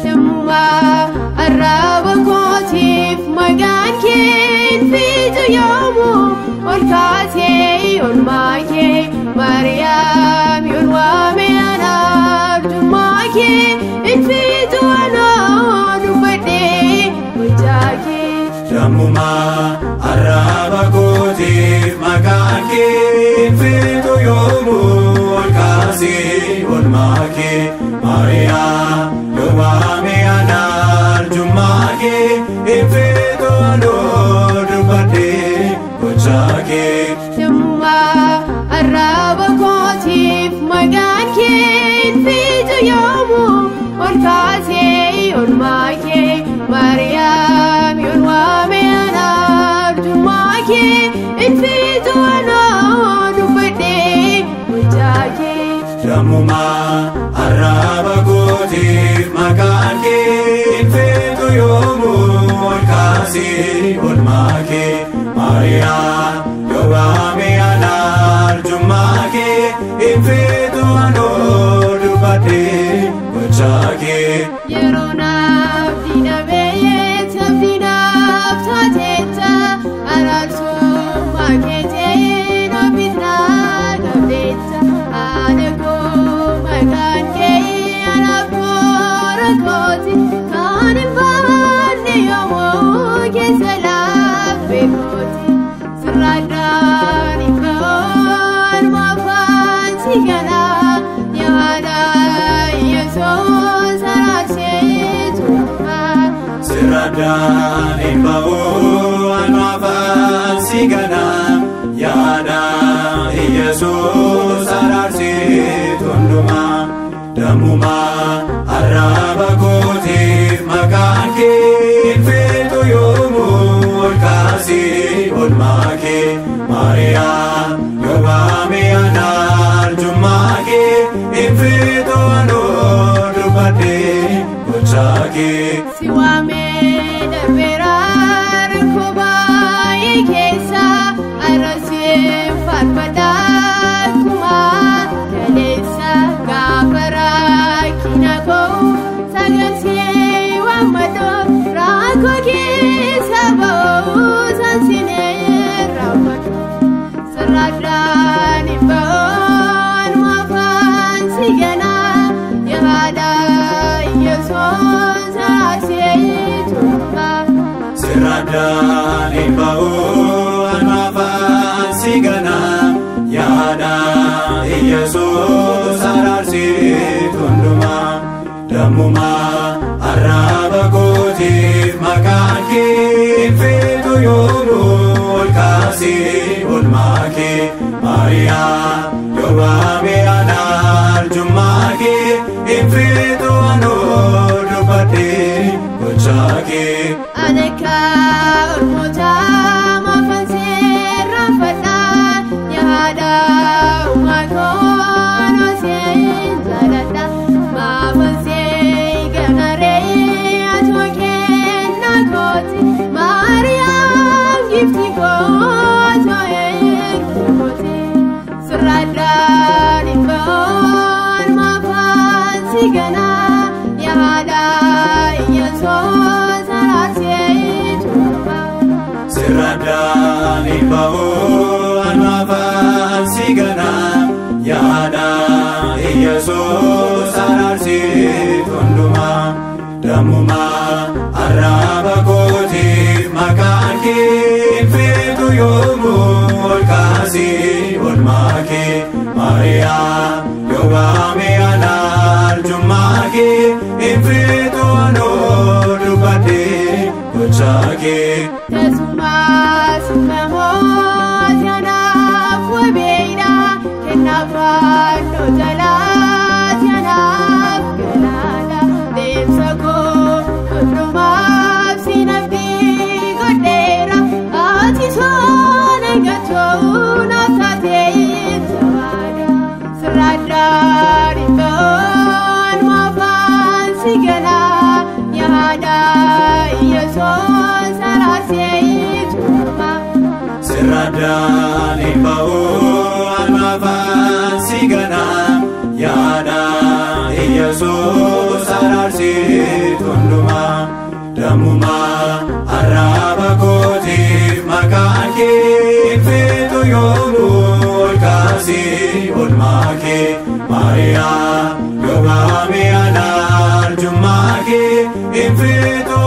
Damuma araba kotif makake fitu yomu kasi ulmake Maria yomame anar jumake fitu alod bade kuchake Damuma araba kotif makake fitu yomu kasi ulmake Maria Damuma araba kotif makake fitu yomu kasi ulmake Maria yomame anar jumake fitu alod bade kuchake Yerona dina beyet dina tateta aralsu makete no bitna gabeta aneko maganke anapor koti kanin bande yomo kesala bekoti sradani bon mafansi kana yada yesos Siradan imbau anwafan sigana Yada Yesus ararsi tunduma Damuma araba kotif makake fitu yomu kasi ulmake Maria yomame anar jumake fitu alod bade kuchake Siwame darberar kubai kesa arasi farfada kuma kalesa gafara kinako sagansi wamado rako kesa bau sansine ramado saradani bon wafan sigana yahada yesos Siradan imbau anwafan sigana Yada Yesus ararsi tunduma Damuma araba kotif makake fitu yomu kasi ulmake Maria yomame anar jumake fitu alod bade kuchake Aneka urmota mafansir rafata yada umakono sin zarata mafansir ganare atoke nakoti Maria gifti koto ekoti surada nimbon mafansir gana yada Yesus Siradan imbau anwafan sigana Yada Yesus ararsi tunduma Damuma araba kotif makake fitu yomu kasi ulmake Maria yomame anar jumake fitu alod bade kuchake Tesumas memos yanaf webeira kenafan no jalat yanaf yaada Yesuus araarseetuma. Sirraadhaan hin ba'u almaafaan si gana yaada Yesuus araarsitu hundumaa. Dammumaa arraba kootiif maqaan kee hin fixu yoomuu ol kaasii oolmaa kee. Maariyaam yoo baame ana arjummaa kee hin fixu